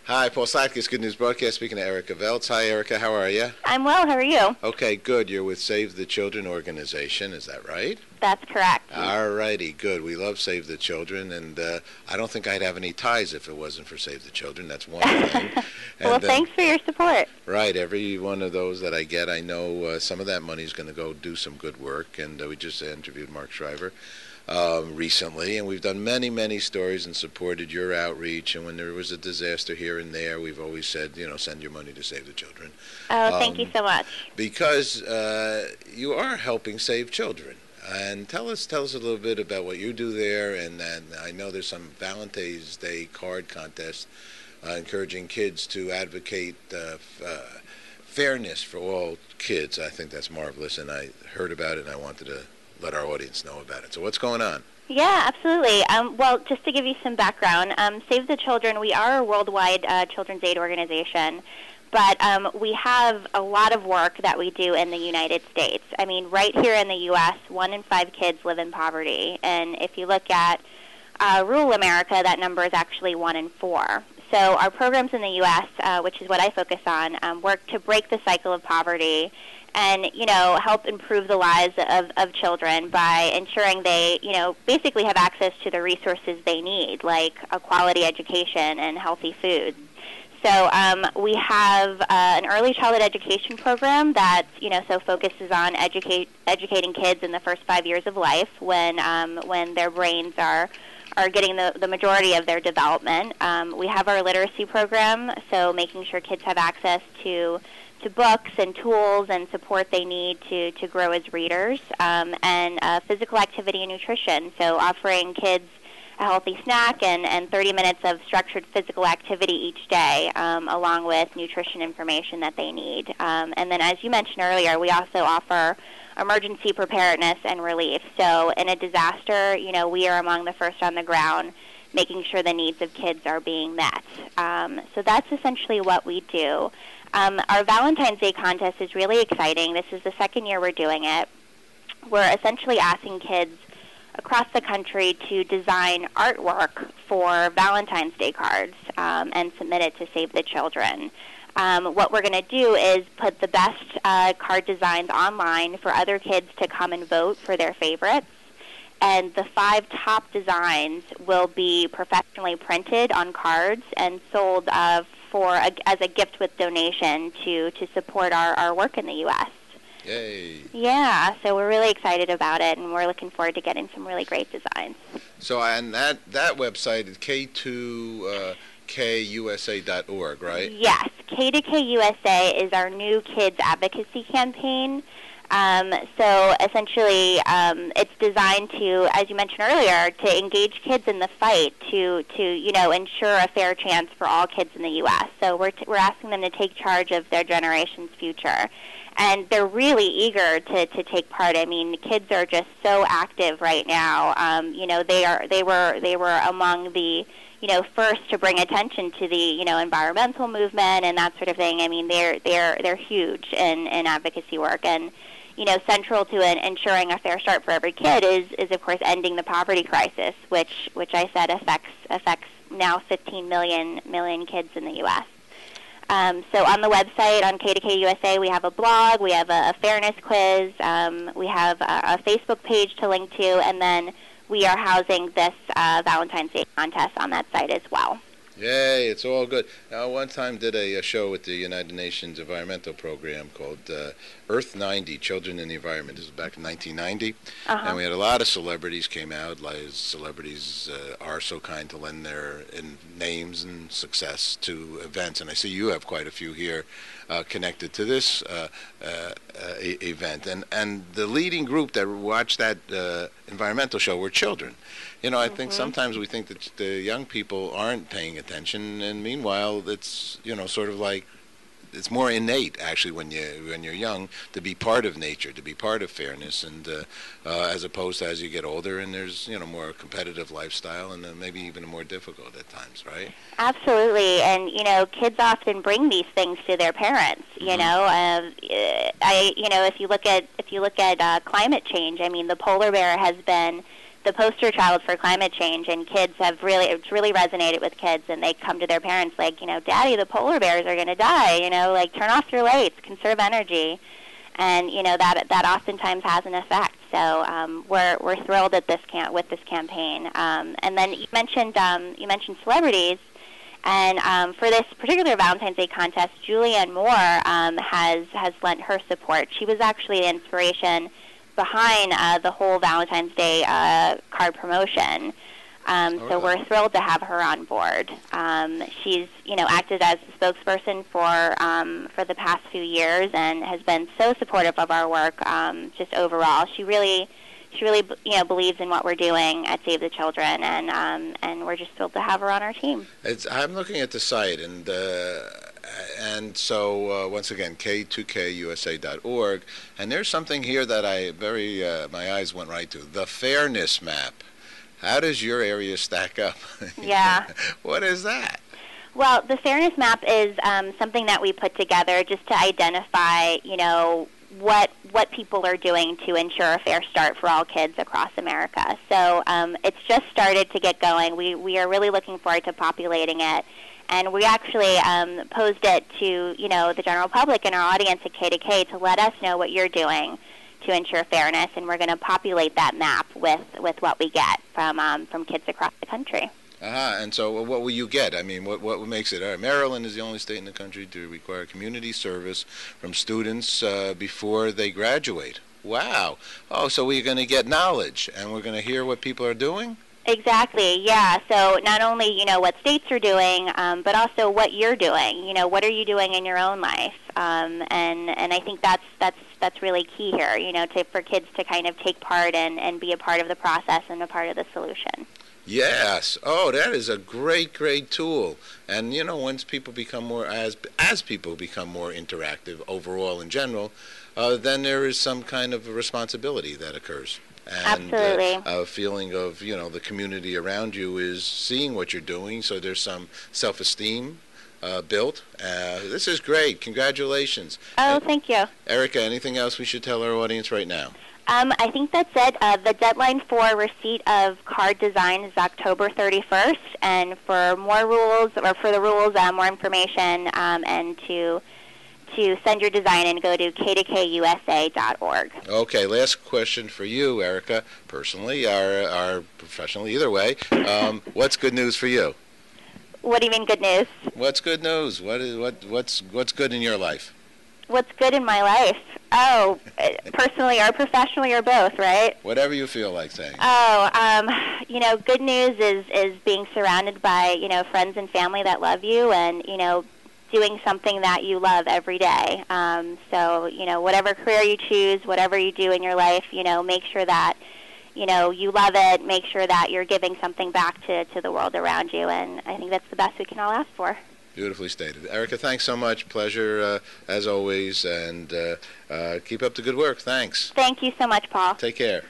Hi, Paul Slatkis, Good News Broadcast, speaking to Erika Viltz. Hi, Erika, how are you? I'm well, how are you? Okay, good. You're with Save the Children organization, is that right? That's correct. All righty, good. We love Save the Children, and I don't think I'd have any ties if it wasn't for Save the Children. That's one thing. Well, thanks for your support. Right, every one of those that I get, I know some of that money is going to go do some good work, and we just interviewed Mark Shriver recently, and we've done many, many stories and supported your outreach, and when there was a disaster here and there, we've always said, send your money to Save the Children. Oh, thank you so much. Because you are helping save children. And tell us a little bit about what you do there, and then I know there's some Valentine's Day card contest encouraging kids to advocate fairness for all kids. I think that's marvelous, and I heard about it, and I wanted to let our audience know about it. So what's going on? Yeah, absolutely. Well, just to give you some background, Save the Children, we are a worldwide children's aid organization, but we have a lot of work that we do in the United States. I mean, right here in the U.S., 1 in 5 kids live in poverty, and if you look at rural America, that number is actually 1 in 4. So our programs in the U.S., which is what I focus on, work to break the cycle of poverty and, help improve the lives of children by ensuring they, basically have access to the resources they need, like a quality education and healthy food. So we have an early childhood education program that, so focuses on educating kids in the first 5 years of life when their brains are getting the majority of their development. We have our literacy program, so making sure kids have access to books and tools and support they need to grow as readers, and physical activity and nutrition, so offering kids a healthy snack and 30 minutes of structured physical activity each day, along with nutrition information that they need. And then, as you mentioned earlier, we also offer emergency preparedness and relief. So in a disaster, we are among the first on the ground, making sure the needs of kids are being met. So that's essentially what we do. Our Valentine's Day contest is really exciting. This is the second year we're doing it. We're essentially asking kids across the country to design artwork for Valentine's Day cards and submit it to Save the Children. What we're going to do is put the best card designs online for other kids to come and vote for their favorites. And the 5 top designs will be professionally printed on cards and sold as a gift with donation to support our work in the U.S. Yay. Yeah, so we're really excited about it, and we're looking forward to getting some really great designs. So, and that website is K2KUSA.org, right? Yes, K2KUSA is our new kids advocacy campaign. So essentially, it's designed to, as you mentioned earlier, to engage kids in the fight to ensure a fair chance for all kids in the U.S. So we're asking them to take charge of their generation's future, and they're really eager to take part. I mean, kids are just so active right now. They were among the first to bring attention to the environmental movement and that sort of thing. I mean, they're huge in advocacy work, and central to ensuring a fair start for every kid is of course ending the poverty crisis, which I said affects now 15 million kids in the U.S. So on the website, on K2KUSA, we have a blog, we have a fairness quiz, we have a Facebook page to link to, and then we are housing this Valentine's Day contest on that site as well. Yay, it's all good. Now, one time did a show with the United Nations Environmental Program called Earth 90, Children in the Environment. This was back in 1990. And we had a lot of celebrities came out. Like celebrities are so kind to lend their names and success to events. And I see you have quite a few here connected to this event. And the leading group that watched that environmental show were children. I think sometimes we think that the young people aren't paying attention, and meanwhile, it's sort of like it's more innate actually when you're young to be part of nature, to be part of fairness, and as opposed to as you get older and there's more competitive lifestyle and maybe even more difficult at times, right? Absolutely, and kids often bring these things to their parents. If you look at climate change, I mean, the polar bear has been the poster child for climate change, and it's really resonated with kids, and they come to their parents like, Daddy, the polar bears are going to die, like turn off your lights, conserve energy, and that oftentimes has an effect. So we're thrilled at with this campaign. And then you mentioned celebrities. And for this particular Valentine's Day contest, Julianne Moore has lent her support. She was actually the inspiration behind the whole Valentine's Day card promotion. So we're thrilled to have her on board. She's acted as the spokesperson for the past few years and has been so supportive of our work. Just overall, she really believes in what we're doing at Save the Children, and we're just thrilled to have her on our team. I'm looking at the site, and so once again, k2kusa.org, and there's something here that my eyes went right to: the fairness map. How does your area stack up? Yeah. What is that? Well, the fairness map is something that we put together just to identify, what people are doing to ensure a fair start for all kids across America. So it's just started to get going. We are really looking forward to populating it. And we actually posed it to, the general public and our audience at K2K to let us know what you're doing to ensure fairness, and we're going to populate that map with what we get from kids across the country. And so what will you get? I mean, what makes it? Maryland is the only state in the country to require community service from students before they graduate. Wow. Oh, so we're going to get knowledge, and we're going to hear what people are doing? Exactly, yeah. So not only, what states are doing, but also what you're doing. What are you doing in your own life? And I think that's really key here, for kids to kind of take part and be a part of the process and a part of the solution. Yes. Oh, that is a great tool. And once people become more as people become more interactive overall in general, then there is some kind of a responsibility that occurs. And absolutely. A feeling of the community around you is seeing what you're doing, so there's some self-esteem built. This is great. Congratulations. Oh, thank you. Erika, anything else we should tell our audience right now? I think that's it. The deadline for receipt of card design is October 31st, and for more rules, more information, and to send your design in, go to k2kusa.org. Okay, last question for you, Erika, personally or professionally, either way. What's good news for you? What do you mean, good news? What's good news? What's good in your life? What's good in my life? Oh, personally or professionally or both, right? Whatever you feel like saying. Oh, good news is being surrounded by, friends and family that love you, and, doing something that you love every day. So, whatever career you choose, whatever you do in your life, make sure that, you love it, make sure that you're giving something back to the world around you, and I think that's the best we can all ask for. Beautifully stated. Erika, thanks so much. Pleasure, as always, and keep up the good work. Thanks. Thank you so much, Paul. Take care.